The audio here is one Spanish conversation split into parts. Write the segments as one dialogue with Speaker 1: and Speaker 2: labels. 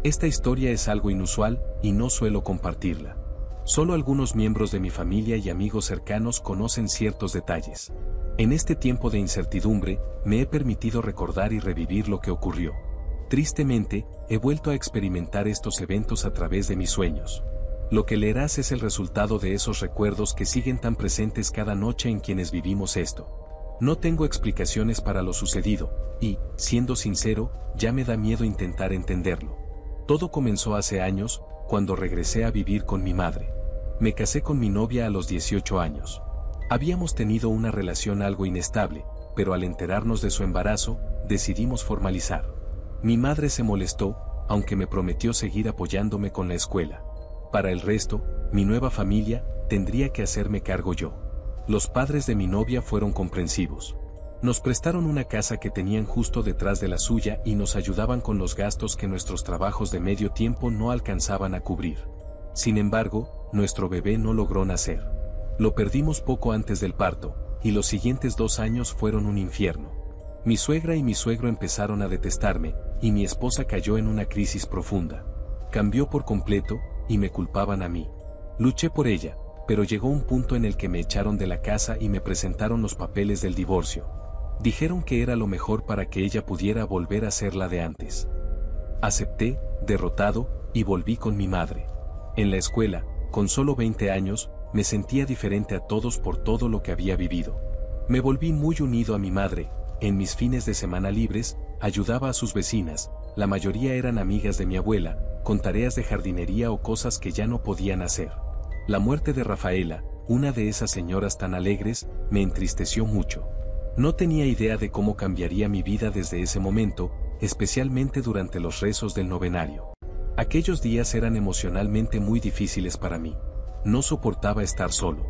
Speaker 1: Esta historia es algo inusual y no suelo compartirla. Solo algunos miembros de mi familia y amigos cercanos conocen ciertos detalles. En este tiempo de incertidumbre, me he permitido recordar y revivir lo que ocurrió. Tristemente, he vuelto a experimentar estos eventos a través de mis sueños. Lo que leerás es el resultado de esos recuerdos que siguen tan presentes cada noche en quienes vivimos esto. No tengo explicaciones para lo sucedido, y, siendo sincero, ya me da miedo intentar entenderlo. Todo comenzó hace años, cuando regresé a vivir con mi madre. Me casé con mi novia a los 18 años. Habíamos tenido una relación algo inestable, pero al enterarnos de su embarazo, decidimos formalizar. Mi madre se molestó, aunque me prometió seguir apoyándome con la escuela. Para el resto, mi nueva familia, tendría que hacerme cargo yo. Los padres de mi novia fueron comprensivos. Nos prestaron una casa que tenían justo detrás de la suya y nos ayudaban con los gastos que nuestros trabajos de medio tiempo no alcanzaban a cubrir. Sin embargo, nuestro bebé no logró nacer. Lo perdimos poco antes del parto, y los siguientes 2 años fueron un infierno. Mi suegra y mi suegro empezaron a detestarme, y mi esposa cayó en una crisis profunda. Cambió por completo, y me culpaban a mí. Luché por ella, pero llegó un punto en el que me echaron de la casa y me presentaron los papeles del divorcio. Dijeron que era lo mejor para que ella pudiera volver a ser la de antes. Acepté, derrotado, y volví con mi madre. En la escuela, con solo 20 años, me sentía diferente a todos por todo lo que había vivido. Me volví muy unido a mi madre. En mis fines de semana libres, ayudaba a sus vecinas, la mayoría eran amigas de mi abuela, con tareas de jardinería o cosas que ya no podían hacer. La muerte de Rafaela, una de esas señoras tan alegres, me entristeció mucho. No tenía idea de cómo cambiaría mi vida desde ese momento, especialmente durante los rezos del novenario. Aquellos días eran emocionalmente muy difíciles para mí. No soportaba estar solo.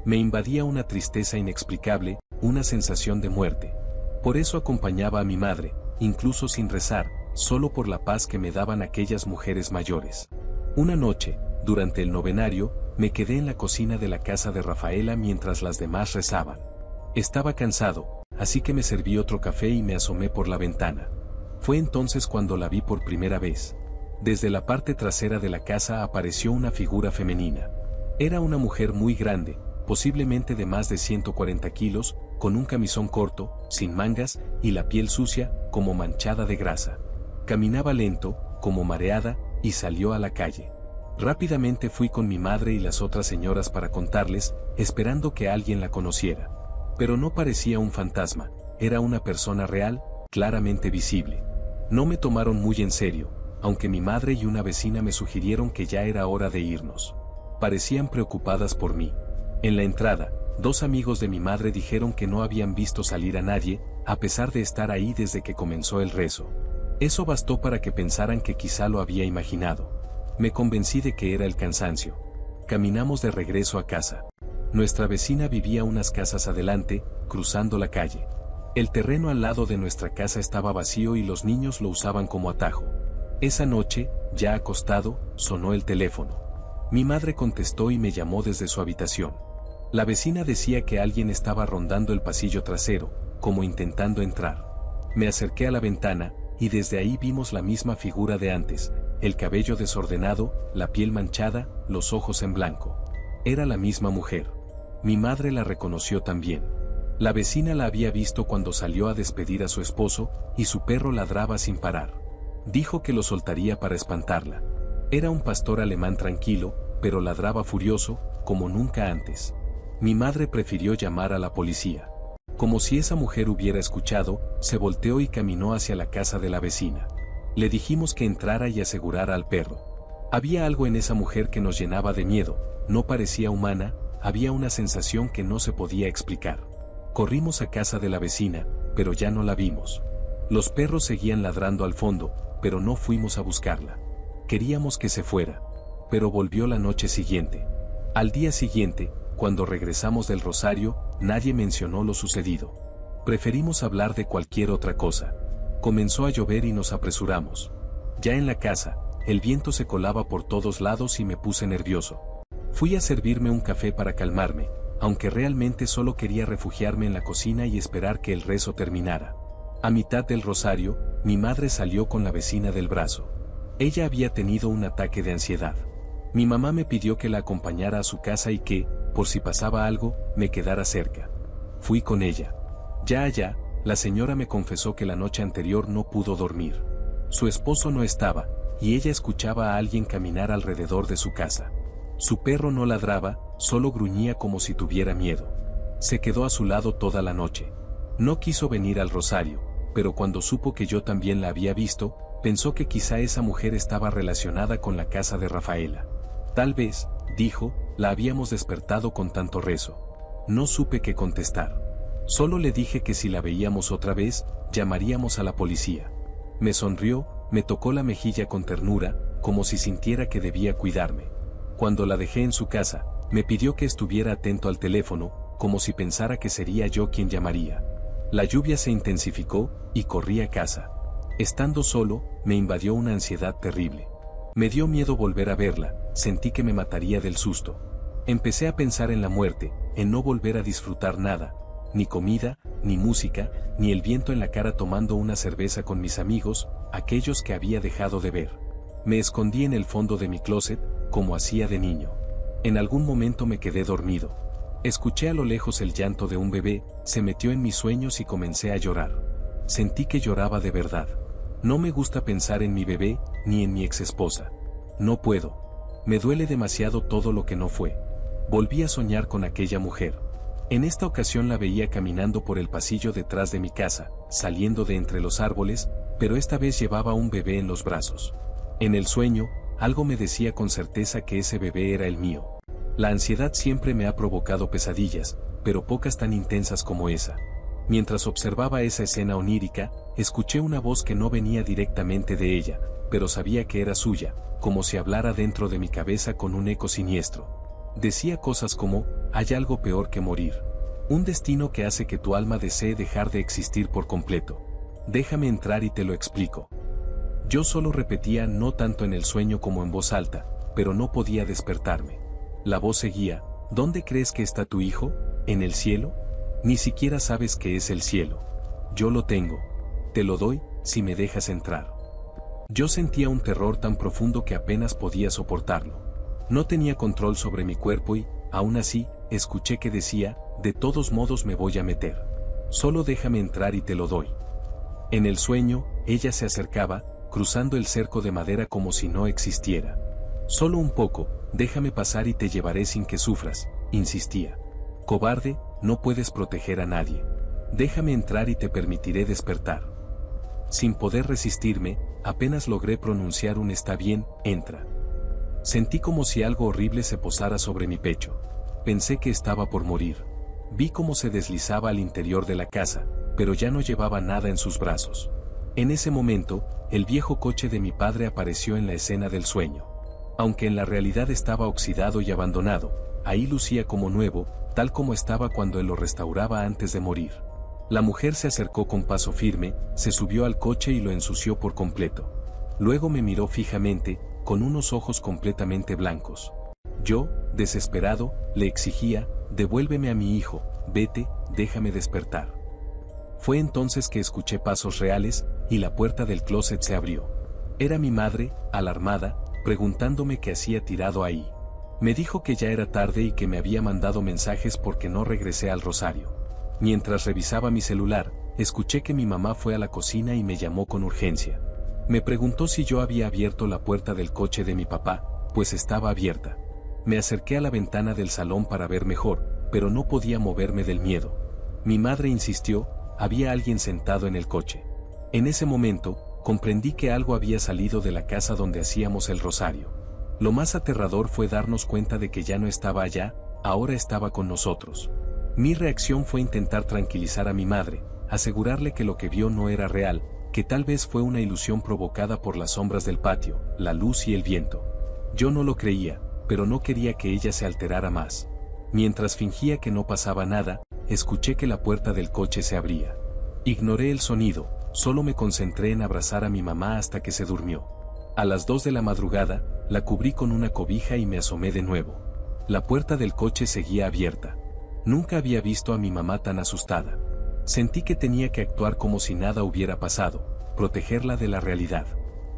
Speaker 1: Me invadía una tristeza inexplicable, una sensación de muerte. Por eso acompañaba a mi madre, incluso sin rezar, solo por la paz que me daban aquellas mujeres mayores. Una noche, durante el novenario, me quedé en la cocina de la casa de Rafaela mientras las demás rezaban. Estaba cansado, así que me serví otro café y me asomé por la ventana. Fue entonces cuando la vi por primera vez. Desde la parte trasera de la casa apareció una figura femenina. Era una mujer muy grande, posiblemente de más de 140 kilos, con un camisón corto, sin mangas, y la piel sucia, como manchada de grasa. Caminaba lento, como mareada, y salió a la calle. Rápidamente fui con mi madre y las otras señoras para contarles, esperando que alguien la conociera. Pero no parecía un fantasma, era una persona real, claramente visible. No me tomaron muy en serio, aunque mi madre y una vecina me sugirieron que ya era hora de irnos. Parecían preocupadas por mí. En la entrada, 2 amigos de mi madre dijeron que no habían visto salir a nadie, a pesar de estar ahí desde que comenzó el rezo. Eso bastó para que pensaran que quizá lo había imaginado. Me convencí de que era el cansancio. Caminamos de regreso a casa. Nuestra vecina vivía unas casas adelante, cruzando la calle. El terreno al lado de nuestra casa estaba vacío y los niños lo usaban como atajo. Esa noche, ya acostado, sonó el teléfono. Mi madre contestó y me llamó desde su habitación. La vecina decía que alguien estaba rondando el pasillo trasero, como intentando entrar. Me acerqué a la ventana, y desde ahí vimos la misma figura de antes, el cabello desordenado, la piel manchada, los ojos en blanco. Era la misma mujer. Mi madre la reconoció también. La vecina la había visto cuando salió a despedir a su esposo, y su perro ladraba sin parar. Dijo que lo soltaría para espantarla. Era un pastor alemán tranquilo, pero ladraba furioso, como nunca antes. Mi madre prefirió llamar a la policía. Como si esa mujer hubiera escuchado, se volteó y caminó hacia la casa de la vecina. Le dijimos que entrara y asegurara al perro. Había algo en esa mujer que nos llenaba de miedo, no parecía humana, había una sensación que no se podía explicar. Corrimos a casa de la vecina, pero ya no la vimos. Los perros seguían ladrando al fondo, pero no fuimos a buscarla. Queríamos que se fuera, pero volvió la noche siguiente. Al día siguiente, cuando regresamos del rosario, nadie mencionó lo sucedido. Preferimos hablar de cualquier otra cosa. Comenzó a llover y nos apresuramos. Ya en la casa, el viento se colaba por todos lados y me puse nervioso. Fui a servirme un café para calmarme, aunque realmente solo quería refugiarme en la cocina y esperar que el rezo terminara. A mitad del rosario, mi madre salió con la vecina del brazo. Ella había tenido un ataque de ansiedad. Mi mamá me pidió que la acompañara a su casa y que, por si pasaba algo, me quedara cerca. Fui con ella. Ya allá, la señora me confesó que la noche anterior no pudo dormir. Su esposo no estaba, y ella escuchaba a alguien caminar alrededor de su casa. Su perro no ladraba, solo gruñía como si tuviera miedo. Se quedó a su lado toda la noche. No quiso venir al rosario, pero cuando supo que yo también la había visto, pensó que quizá esa mujer estaba relacionada con la casa de Rafaela. Tal vez, dijo, la habíamos despertado con tanto rezo. No supe qué contestar. Solo le dije que si la veíamos otra vez, llamaríamos a la policía. Me sonrió, me tocó la mejilla con ternura, como si sintiera que debía cuidarme. Cuando la dejé en su casa, me pidió que estuviera atento al teléfono, como si pensara que sería yo quien llamaría. La lluvia se intensificó, y corrí a casa. Estando solo, me invadió una ansiedad terrible. Me dio miedo volver a verla, sentí que me mataría del susto. Empecé a pensar en la muerte, en no volver a disfrutar nada, ni comida, ni música, ni el viento en la cara tomando una cerveza con mis amigos, aquellos que había dejado de ver. Me escondí en el fondo de mi closet, como hacía de niño. En algún momento me quedé dormido. Escuché a lo lejos el llanto de un bebé, se metió en mis sueños y comencé a llorar. Sentí que lloraba de verdad. No me gusta pensar en mi bebé, ni en mi exesposa. No puedo. Me duele demasiado todo lo que no fue. Volví a soñar con aquella mujer. En esta ocasión la veía caminando por el pasillo detrás de mi casa, saliendo de entre los árboles, pero esta vez llevaba un bebé en los brazos. En el sueño, algo me decía con certeza que ese bebé era el mío. La ansiedad siempre me ha provocado pesadillas, pero pocas tan intensas como esa. Mientras observaba esa escena onírica, escuché una voz que no venía directamente de ella, pero sabía que era suya, como si hablara dentro de mi cabeza con un eco siniestro. Decía cosas como, hay algo peor que morir. Un destino que hace que tu alma desee dejar de existir por completo. Déjame entrar y te lo explico. Yo solo repetía no tanto en el sueño como en voz alta, pero no podía despertarme. La voz seguía, ¿dónde crees que está tu hijo? ¿En el cielo? Ni siquiera sabes qué es el cielo. Yo lo tengo. Te lo doy, si me dejas entrar. Yo sentía un terror tan profundo que apenas podía soportarlo. No tenía control sobre mi cuerpo y, aún así, escuché que decía, de todos modos me voy a meter. Solo déjame entrar y te lo doy. En el sueño, ella se acercaba, cruzando el cerco de madera como si no existiera. Solo un poco, déjame pasar y te llevaré sin que sufras, insistía. Cobarde, no puedes proteger a nadie. Déjame entrar y te permitiré despertar. Sin poder resistirme, apenas logré pronunciar un está bien, entra. Sentí como si algo horrible se posara sobre mi pecho. Pensé que estaba por morir. Vi cómo se deslizaba al interior de la casa, pero ya no llevaba nada en sus brazos. En ese momento, el viejo coche de mi padre apareció en la escena del sueño. Aunque en la realidad estaba oxidado y abandonado, ahí lucía como nuevo, tal como estaba cuando él lo restauraba antes de morir. La mujer se acercó con paso firme, se subió al coche y lo ensució por completo. Luego me miró fijamente, con unos ojos completamente blancos. Yo, desesperado, le exigía, devuélveme a mi hijo, vete, déjame despertar. Fue entonces que escuché pasos reales, y la puerta del closet se abrió. Era mi madre, alarmada, preguntándome qué hacía tirado ahí. Me dijo que ya era tarde y que me había mandado mensajes porque no regresé al rosario. Mientras revisaba mi celular, escuché que mi mamá fue a la cocina y me llamó con urgencia. Me preguntó si yo había abierto la puerta del coche de mi papá, pues estaba abierta. Me acerqué a la ventana del salón para ver mejor, pero no podía moverme del miedo. Mi madre insistió, había alguien sentado en el coche. En ese momento, comprendí que algo había salido de la casa donde hacíamos el rosario. Lo más aterrador fue darnos cuenta de que ya no estaba allá, ahora estaba con nosotros. Mi reacción fue intentar tranquilizar a mi madre, asegurarle que lo que vio no era real, que tal vez fue una ilusión provocada por las sombras del patio, la luz y el viento. Yo no lo creía, pero no quería que ella se alterara más. Mientras fingía que no pasaba nada, escuché que la puerta del coche se abría. Ignoré el sonido, solo me concentré en abrazar a mi mamá hasta que se durmió. A las 2 de la madrugada, la cubrí con una cobija y me asomé de nuevo. La puerta del coche seguía abierta. Nunca había visto a mi mamá tan asustada. Sentí que tenía que actuar como si nada hubiera pasado, protegerla de la realidad.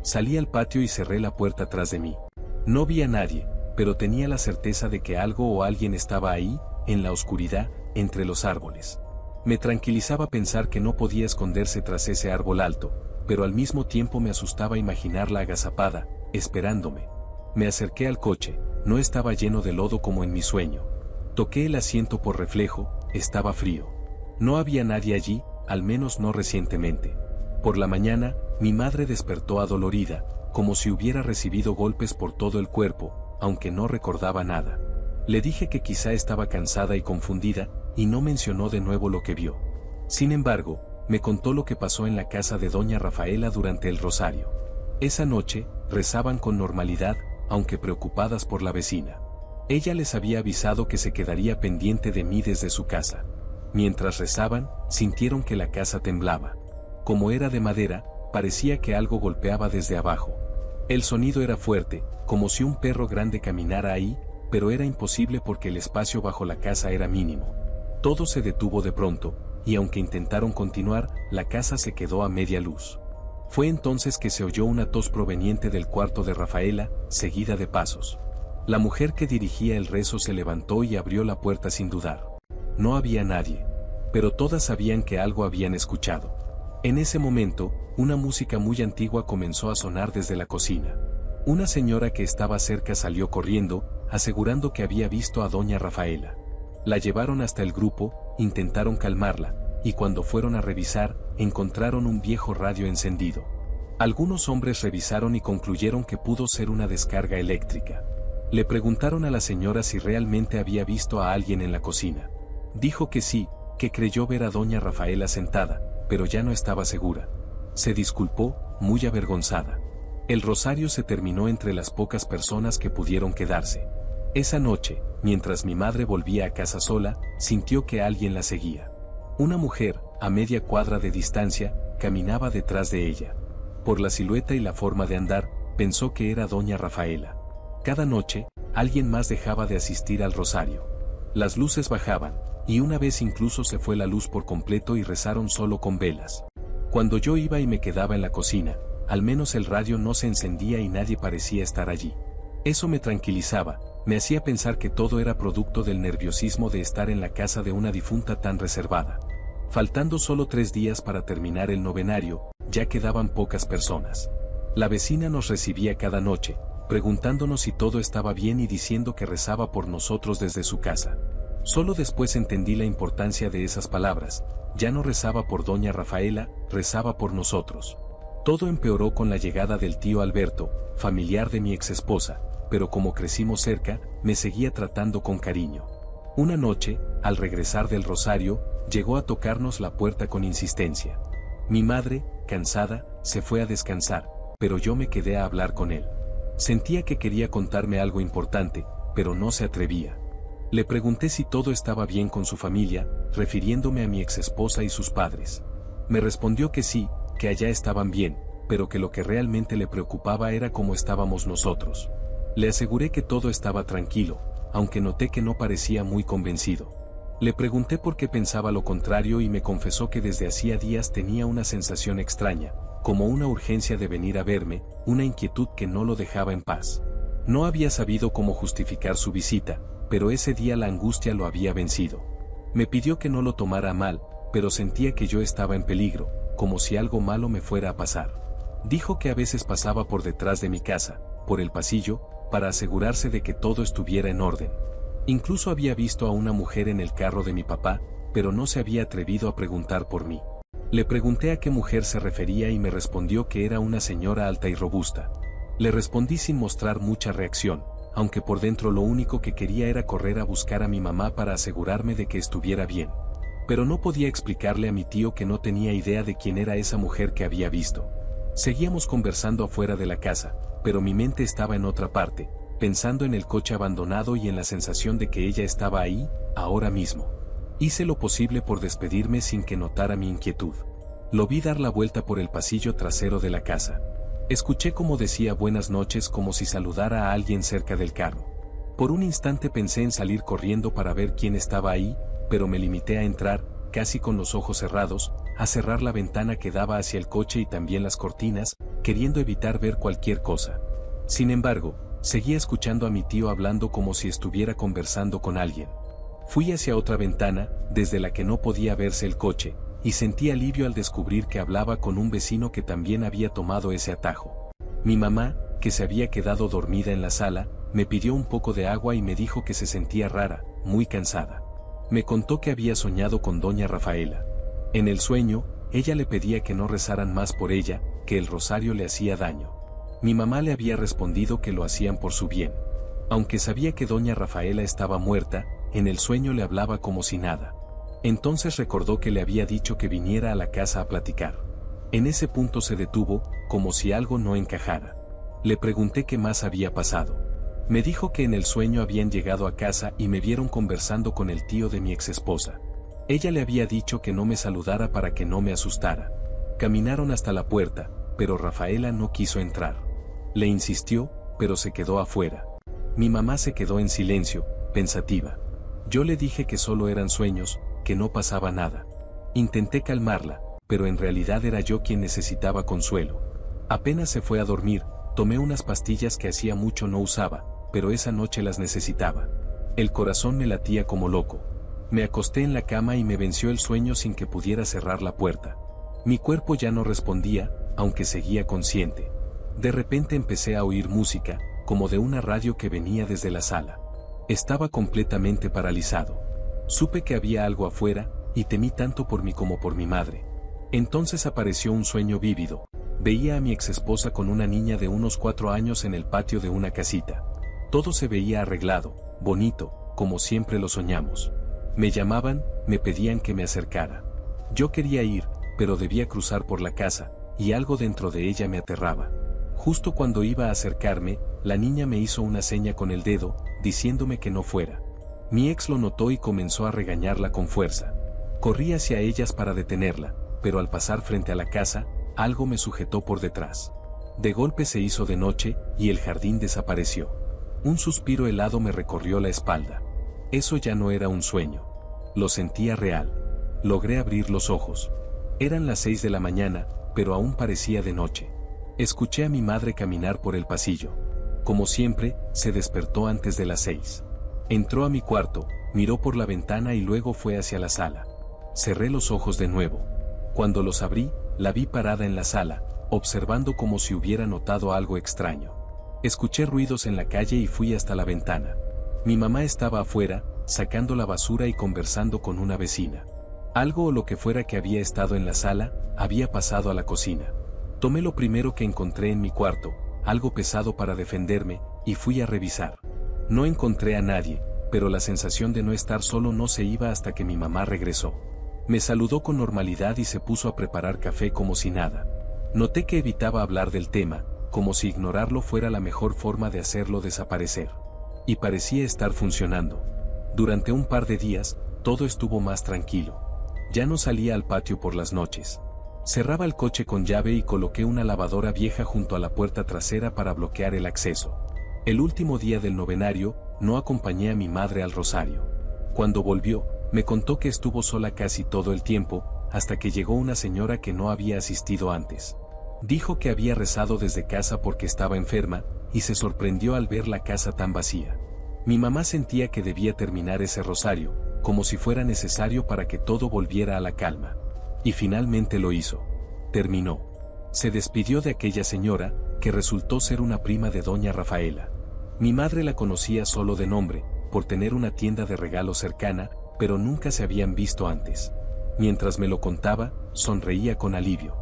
Speaker 1: Salí al patio y cerré la puerta tras de mí. No vi a nadie, pero tenía la certeza de que algo o alguien estaba ahí, en la oscuridad, entre los árboles. Me tranquilizaba pensar que no podía esconderse tras ese árbol alto, pero al mismo tiempo me asustaba imaginarla agazapada, esperándome. Me acerqué al coche, no estaba lleno de lodo como en mi sueño. Toqué el asiento por reflejo, estaba frío. No había nadie allí, al menos no recientemente. Por la mañana, mi madre despertó adolorida, como si hubiera recibido golpes por todo el cuerpo, aunque no recordaba nada. Le dije que quizá estaba cansada y confundida, y no mencionó de nuevo lo que vio. Sin embargo, me contó lo que pasó en la casa de doña Rafaela durante el rosario. Esa noche, rezaban con normalidad, aunque preocupadas por la vecina. Ella les había avisado que se quedaría pendiente de mí desde su casa. Mientras rezaban, sintieron que la casa temblaba. Como era de madera, parecía que algo golpeaba desde abajo. El sonido era fuerte, como si un perro grande caminara ahí, pero era imposible porque el espacio bajo la casa era mínimo. Todo se detuvo de pronto, y aunque intentaron continuar, la casa se quedó a media luz. Fue entonces que se oyó una tos proveniente del cuarto de Rafaela, seguida de pasos. La mujer que dirigía el rezo se levantó y abrió la puerta sin dudar. No había nadie, pero todas sabían que algo habían escuchado. En ese momento, una música muy antigua comenzó a sonar desde la cocina. Una señora que estaba cerca salió corriendo, asegurando que había visto a doña Rafaela. La llevaron hasta el grupo, intentaron calmarla, y cuando fueron a revisar, encontraron un viejo radio encendido. Algunos hombres revisaron y concluyeron que pudo ser una descarga eléctrica. Le preguntaron a la señora si realmente había visto a alguien en la cocina. Dijo que sí, que creyó ver a doña Rafaela sentada, pero ya no estaba segura. Se disculpó, muy avergonzada. El rosario se terminó entre las pocas personas que pudieron quedarse. Esa noche, mientras mi madre volvía a casa sola, sintió que alguien la seguía. Una mujer, a media cuadra de distancia, caminaba detrás de ella. Por la silueta y la forma de andar, pensó que era doña Rafaela. Cada noche, alguien más dejaba de asistir al rosario. Las luces bajaban, y una vez incluso se fue la luz por completo y rezaron solo con velas. Cuando yo iba y me quedaba en la cocina, al menos el radio no se encendía y nadie parecía estar allí. Eso me tranquilizaba, me hacía pensar que todo era producto del nerviosismo de estar en la casa de una difunta tan reservada. Faltando solo 3 días para terminar el novenario, ya quedaban pocas personas. La vecina nos recibía cada noche, preguntándonos si todo estaba bien y diciendo que rezaba por nosotros desde su casa. Solo después entendí la importancia de esas palabras. Ya no rezaba por doña Rafaela, rezaba por nosotros. Todo empeoró con la llegada del tío Alberto, familiar de mi exesposa, pero como crecimos cerca, me seguía tratando con cariño. Una noche, al regresar del rosario, llegó a tocarnos la puerta con insistencia. Mi madre, cansada, se fue a descansar, pero yo me quedé a hablar con él. Sentía que quería contarme algo importante, pero no se atrevía. Le pregunté si todo estaba bien con su familia, refiriéndome a mi exesposa y sus padres. Me respondió que sí, que allá estaban bien, pero que lo que realmente le preocupaba era cómo estábamos nosotros. Le aseguré que todo estaba tranquilo, aunque noté que no parecía muy convencido. Le pregunté por qué pensaba lo contrario y me confesó que desde hacía días tenía una sensación extraña, como una urgencia de venir a verme, una inquietud que no lo dejaba en paz. No había sabido cómo justificar su visita, pero ese día la angustia lo había vencido. Me pidió que no lo tomara a mal, pero sentía que yo estaba en peligro, como si algo malo me fuera a pasar. Dijo que a veces pasaba por detrás de mi casa, por el pasillo, para asegurarse de que todo estuviera en orden. Incluso había visto a una mujer en el carro de mi papá, pero no se había atrevido a preguntar por mí. Le pregunté a qué mujer se refería y me respondió que era una señora alta y robusta. Le respondí sin mostrar mucha reacción, aunque por dentro lo único que quería era correr a buscar a mi mamá para asegurarme de que estuviera bien. Pero no podía explicarle a mi tío que no tenía idea de quién era esa mujer que había visto. Seguíamos conversando afuera de la casa, pero mi mente estaba en otra parte, pensando en el coche abandonado y en la sensación de que ella estaba ahí, ahora mismo. Hice lo posible por despedirme sin que notara mi inquietud. Lo vi dar la vuelta por el pasillo trasero de la casa. Escuché cómo decía buenas noches como si saludara a alguien cerca del carro. Por un instante pensé en salir corriendo para ver quién estaba ahí, pero me limité a entrar, casi con los ojos cerrados, a cerrar la ventana que daba hacia el coche y también las cortinas, queriendo evitar ver cualquier cosa. Sin embargo, seguía escuchando a mi tío hablando como si estuviera conversando con alguien. Fui hacia otra ventana, desde la que no podía verse el coche, y sentí alivio al descubrir que hablaba con un vecino que también había tomado ese atajo. Mi mamá, que se había quedado dormida en la sala, me pidió un poco de agua y me dijo que se sentía rara, muy cansada. Me contó que había soñado con doña Rafaela. En el sueño, ella le pedía que no rezaran más por ella, que el rosario le hacía daño. Mi mamá le había respondido que lo hacían por su bien. Aunque sabía que doña Rafaela estaba muerta, en el sueño le hablaba como si nada. Entonces recordó que le había dicho que viniera a la casa a platicar. En ese punto se detuvo, como si algo no encajara. Le pregunté qué más había pasado. Me dijo que en el sueño habían llegado a casa y me vieron conversando con el tío de mi exesposa. Ella le había dicho que no me saludara para que no me asustara. Caminaron hasta la puerta, pero Rafaela no quiso entrar. Le insistió, pero se quedó afuera. Mi mamá se quedó en silencio, pensativa. Yo le dije que solo eran sueños, que no pasaba nada. Intenté calmarla, pero en realidad era yo quien necesitaba consuelo. Apenas se fue a dormir, tomé unas pastillas que hacía mucho no usaba, pero esa noche las necesitaba. El corazón me latía como loco. Me acosté en la cama y me venció el sueño sin que pudiera cerrar la puerta. Mi cuerpo ya no respondía, aunque seguía consciente. De repente empecé a oír música, como de una radio que venía desde la sala. Estaba completamente paralizado. Supe que había algo afuera, y temí tanto por mí como por mi madre. Entonces apareció un sueño vívido. Veía a mi exesposa con una niña de unos 4 años en el patio de una casita. Todo se veía arreglado, bonito, como siempre lo soñamos. Me llamaban, me pedían que me acercara. Yo quería ir, pero debía cruzar por la casa, y algo dentro de ella me aterraba. Justo cuando iba a acercarme, la niña me hizo una seña con el dedo, diciéndome que no fuera. Mi ex lo notó y comenzó a regañarla con fuerza. Corrí hacia ellas para detenerla, pero al pasar frente a la casa, algo me sujetó por detrás. De golpe se hizo de noche, y el jardín desapareció. Un suspiro helado me recorrió la espalda. Eso ya no era un sueño. Lo sentía real. Logré abrir los ojos. Eran las 6 de la mañana, pero aún parecía de noche. Escuché a mi madre caminar por el pasillo. Como siempre, se despertó antes de las 6. Entró a mi cuarto, miró por la ventana y luego fue hacia la sala. Cerré los ojos de nuevo. Cuando los abrí, la vi parada en la sala, observando como si hubiera notado algo extraño. Escuché ruidos en la calle y fui hasta la ventana. Mi mamá estaba afuera, sacando la basura y conversando con una vecina. Algo o lo que fuera que había estado en la sala, había pasado a la cocina. Tomé lo primero que encontré en mi cuarto, algo pesado para defenderme, y fui a revisar. No encontré a nadie, pero la sensación de no estar solo no se iba hasta que mi mamá regresó. Me saludó con normalidad y se puso a preparar café como si nada. Noté que evitaba hablar del tema, como si ignorarlo fuera la mejor forma de hacerlo desaparecer. Y parecía estar funcionando. Durante un par de días, todo estuvo más tranquilo. Ya no salía al patio por las noches. Cerraba el coche con llave y coloqué una lavadora vieja junto a la puerta trasera para bloquear el acceso. El último día del novenario, no acompañé a mi madre al rosario. Cuando volvió, me contó que estuvo sola casi todo el tiempo, hasta que llegó una señora que no había asistido antes. Dijo que había rezado desde casa porque estaba enferma, y se sorprendió al ver la casa tan vacía. Mi mamá sentía que debía terminar ese rosario, como si fuera necesario para que todo volviera a la calma. Y finalmente lo hizo. Terminó. Se despidió de aquella señora, que resultó ser una prima de doña Rafaela. Mi madre la conocía solo de nombre, por tener una tienda de regalos cercana, pero nunca se habían visto antes. Mientras me lo contaba, sonreía con alivio.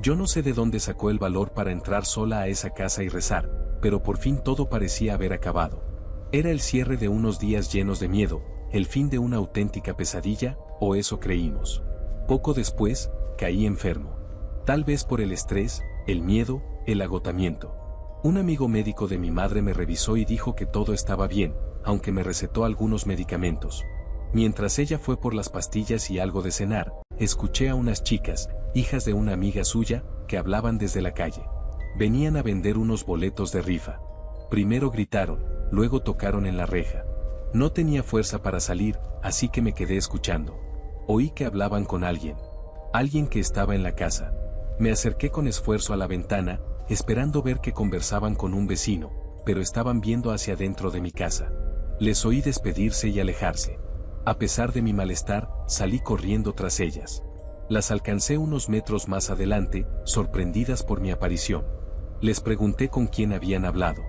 Speaker 1: Yo no sé de dónde sacó el valor para entrar sola a esa casa y rezar, pero por fin todo parecía haber acabado. Era el cierre de unos días llenos de miedo, el fin de una auténtica pesadilla, o eso creímos. Poco después, caí enfermo. Tal vez por el estrés, el miedo, el agotamiento. Un amigo médico de mi madre me revisó y dijo que todo estaba bien, aunque me recetó algunos medicamentos. Mientras ella fue por las pastillas y algo de cenar, escuché a unas chicas, hijas de una amiga suya, que hablaban desde la calle. Venían a vender unos boletos de rifa. Primero gritaron, luego tocaron en la reja. No tenía fuerza para salir, así que me quedé escuchando. Oí que hablaban con alguien. Alguien que estaba en la casa. Me acerqué con esfuerzo a la ventana, esperando ver que conversaban con un vecino, pero estaban viendo hacia dentro de mi casa. Les oí despedirse y alejarse. A pesar de mi malestar, salí corriendo tras ellas. Las alcancé unos metros más adelante, sorprendidas por mi aparición. Les pregunté con quién habían hablado.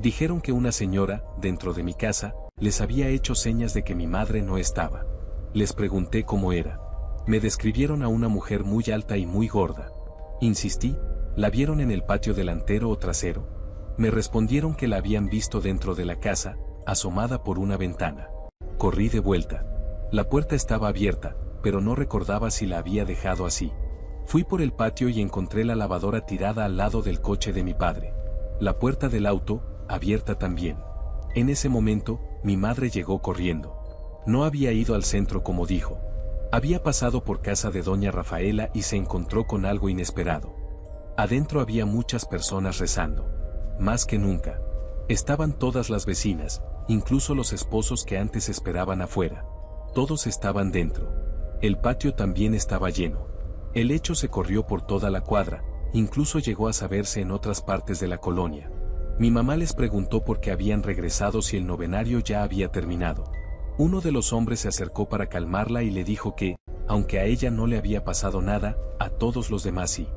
Speaker 1: Dijeron que una señora, dentro de mi casa, les había hecho señas de que mi madre no estaba. Les pregunté cómo era. Me describieron a una mujer muy alta y muy gorda. Insistí, ¿la vieron en el patio delantero o trasero? Me respondieron que la habían visto dentro de la casa, asomada por una ventana. Corrí de vuelta. La puerta estaba abierta, pero no recordaba si la había dejado así. Fui por el patio y encontré la lavadora tirada al lado del coche de mi padre. La puerta del auto, abierta también. En ese momento, mi madre llegó corriendo. No había ido al centro como dijo. Había pasado por casa de doña Rafaela y se encontró con algo inesperado. Adentro había muchas personas rezando. Más que nunca. Estaban todas las vecinas, incluso los esposos que antes esperaban afuera. Todos estaban dentro. El patio también estaba lleno. El hecho se corrió por toda la cuadra, incluso llegó a saberse en otras partes de la colonia. Mi mamá les preguntó por qué habían regresado si el novenario ya había terminado. Uno de los hombres se acercó para calmarla y le dijo que, aunque a ella no le había pasado nada, a todos los demás sí.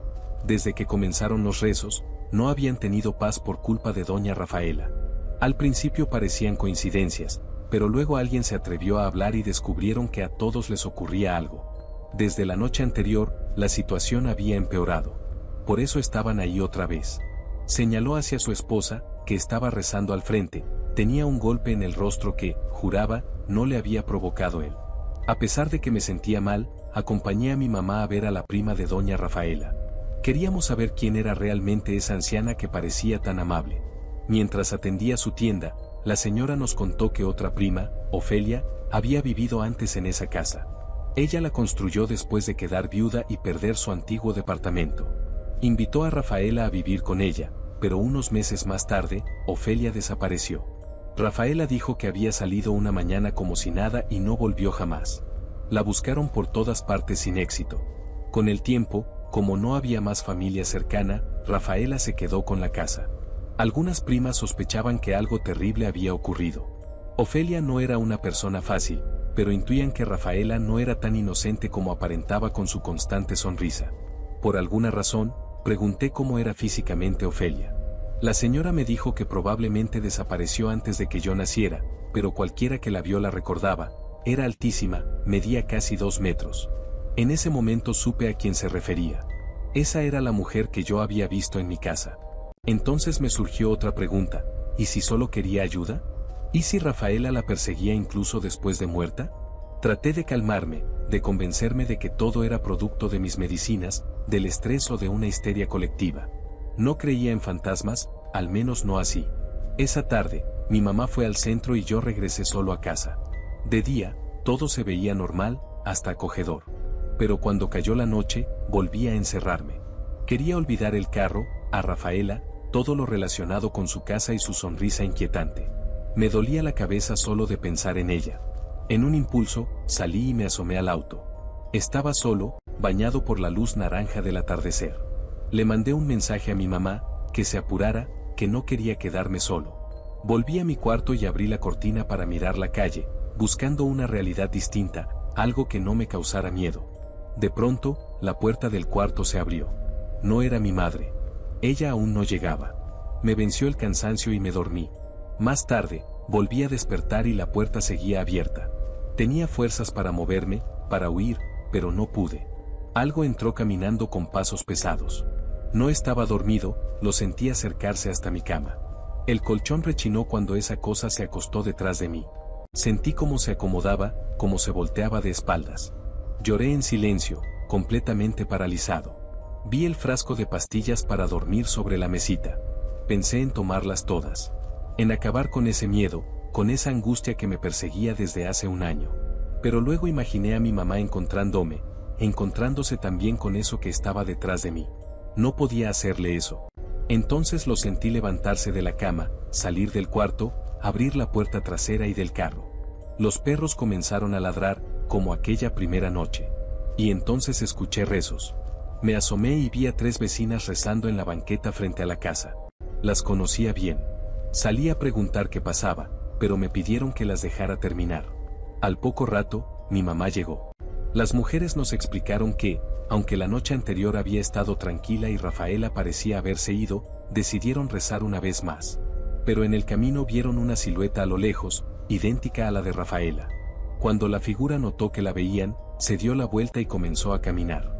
Speaker 1: Desde que comenzaron los rezos, no habían tenido paz por culpa de doña Rafaela. Al principio parecían coincidencias, pero luego alguien se atrevió a hablar y descubrieron que a todos les ocurría algo. Desde la noche anterior, la situación había empeorado. Por eso estaban ahí otra vez. Señaló hacia su esposa, que estaba rezando al frente. Tenía un golpe en el rostro que, juraba, no le había provocado él. A pesar de que me sentía mal, acompañé a mi mamá a ver a la prima de doña Rafaela. Queríamos saber quién era realmente esa anciana que parecía tan amable. Mientras atendía su tienda, la señora nos contó que otra prima, Ofelia, había vivido antes en esa casa. Ella la construyó después de quedar viuda y perder su antiguo departamento. Invitó a Rafaela a vivir con ella, pero unos meses más tarde, Ofelia desapareció. Rafaela dijo que había salido una mañana como si nada y no volvió jamás. La buscaron por todas partes sin éxito. Con el tiempo, como no había más familia cercana, Rafaela se quedó con la casa. Algunas primas sospechaban que algo terrible había ocurrido. Ofelia no era una persona fácil, pero intuían que Rafaela no era tan inocente como aparentaba con su constante sonrisa. Por alguna razón, pregunté cómo era físicamente Ofelia. La señora me dijo que probablemente desapareció antes de que yo naciera, pero cualquiera que la vio la recordaba. Era altísima, medía casi 2 metros. En ese momento supe a quién se refería. Esa era la mujer que yo había visto en mi casa. Entonces me surgió otra pregunta, ¿y si solo quería ayuda? ¿Y si Rafaela la perseguía incluso después de muerta? Traté de calmarme, de convencerme de que todo era producto de mis medicinas, del estrés o de una histeria colectiva. No creía en fantasmas, al menos no así. Esa tarde, mi mamá fue al centro y yo regresé solo a casa. De día, todo se veía normal, hasta acogedor. Pero cuando cayó la noche, volví a encerrarme. Quería olvidar el carro, a Rafaela, todo lo relacionado con su casa y su sonrisa inquietante. Me dolía la cabeza solo de pensar en ella. En un impulso, salí y me asomé al auto. Estaba solo, bañado por la luz naranja del atardecer. Le mandé un mensaje a mi mamá, que se apurara, que no quería quedarme solo. Volví a mi cuarto y abrí la cortina para mirar la calle, buscando una realidad distinta, algo que no me causara miedo. De pronto, la puerta del cuarto se abrió. No era mi madre. Ella aún no llegaba. Me venció el cansancio y me dormí. Más tarde, volví a despertar y la puerta seguía abierta. Tenía fuerzas para moverme, para huir, pero no pude. Algo entró caminando con pasos pesados. No estaba dormido, lo sentí acercarse hasta mi cama. El colchón rechinó cuando esa cosa se acostó detrás de mí. Sentí cómo se acomodaba, cómo se volteaba de espaldas. Lloré en silencio, completamente paralizado. Vi el frasco de pastillas para dormir sobre la mesita. Pensé en tomarlas todas. En acabar con ese miedo, con esa angustia que me perseguía desde hace un año. Pero luego imaginé a mi mamá encontrándose también con eso que estaba detrás de mí. No podía hacerle eso. Entonces lo sentí levantarse de la cama, salir del cuarto, abrir la puerta trasera y del carro. Los perros comenzaron a ladrar, como aquella primera noche. Y entonces escuché rezos. Me asomé y vi a 3 vecinas rezando en la banqueta frente a la casa. Las conocía bien. Salí a preguntar qué pasaba, pero me pidieron que las dejara terminar. Al poco rato, mi mamá llegó. Las mujeres nos explicaron que, aunque la noche anterior había estado tranquila y Rafaela parecía haberse ido, decidieron rezar una vez más. Pero en el camino vieron una silueta a lo lejos, idéntica a la de Rafaela. Cuando la figura notó que la veían, se dio la vuelta y comenzó a caminar.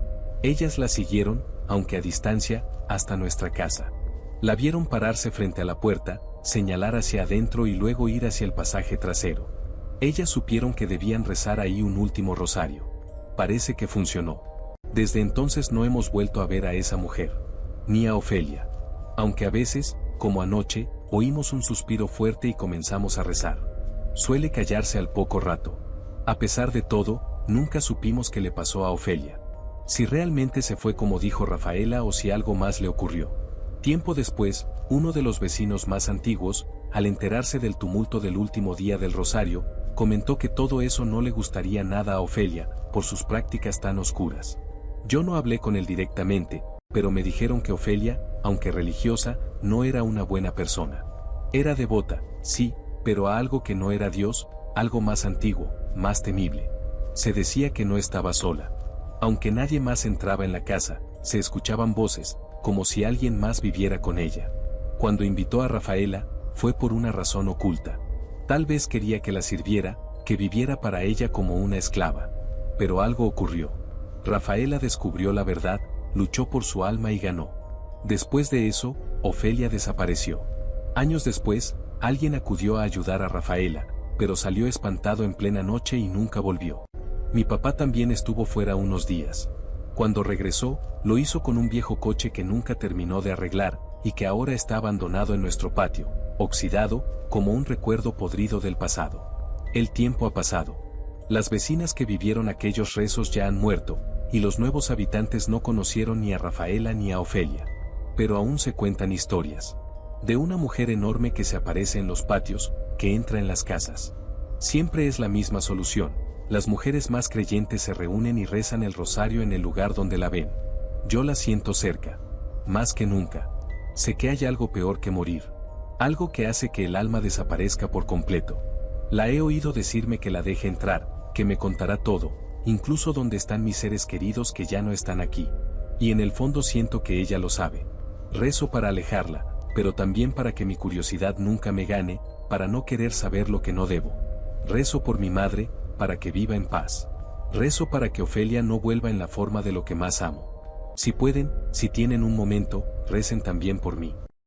Speaker 1: Ellas la siguieron, aunque a distancia, hasta nuestra casa. La vieron pararse frente a la puerta, señalar hacia adentro y luego ir hacia el pasaje trasero. Ellas supieron que debían rezar ahí un último rosario. Parece que funcionó. Desde entonces no hemos vuelto a ver a esa mujer, ni a Ofelia. Aunque a veces, como anoche, oímos un suspiro fuerte y comenzamos a rezar. Suele callarse al poco rato. A pesar de todo, nunca supimos qué le pasó a Ofelia. Si realmente se fue como dijo Rafaela o si algo más le ocurrió. Tiempo después, uno de los vecinos más antiguos, al enterarse del tumulto del último día del rosario, comentó que todo eso no le gustaría nada a Ofelia, por sus prácticas tan oscuras. Yo no hablé con él directamente, pero me dijeron que Ofelia, aunque religiosa, no era una buena persona. Era devota, sí, pero a algo que no era Dios, algo más antiguo, más temible. Se decía que no estaba sola. Aunque nadie más entraba en la casa, se escuchaban voces, como si alguien más viviera con ella. Cuando invitó a Rafaela, fue por una razón oculta. Tal vez quería que la sirviera, que viviera para ella como una esclava. Pero algo ocurrió. Rafaela descubrió la verdad, luchó por su alma y ganó. Después de eso, Ofelia desapareció. Años después, alguien acudió a ayudar a Rafaela, pero salió espantado en plena noche y nunca volvió. Mi papá también estuvo fuera unos días. Cuando regresó, lo hizo con un viejo coche que nunca terminó de arreglar, y que ahora está abandonado en nuestro patio, oxidado, como un recuerdo podrido del pasado. El tiempo ha pasado. Las vecinas que vivieron aquellos rezos ya han muerto, y los nuevos habitantes no conocieron ni a Rafaela ni a Ofelia. Pero aún se cuentan historias. De una mujer enorme que se aparece en los patios, que entra en las casas. Siempre es la misma solución. Las mujeres más creyentes se reúnen y rezan el rosario en el lugar donde la ven. Yo la siento cerca. Más que nunca. Sé que hay algo peor que morir. Algo que hace que el alma desaparezca por completo. La he oído decirme que la deje entrar, que me contará todo, incluso dónde están mis seres queridos que ya no están aquí. Y en el fondo siento que ella lo sabe. Rezo para alejarla, pero también para que mi curiosidad nunca me gane, para no querer saber lo que no debo. Rezo por mi madre, para que viva en paz. Rezo para que Ofelia no vuelva en la forma de lo que más amo. Si pueden, si tienen un momento, recen también por mí.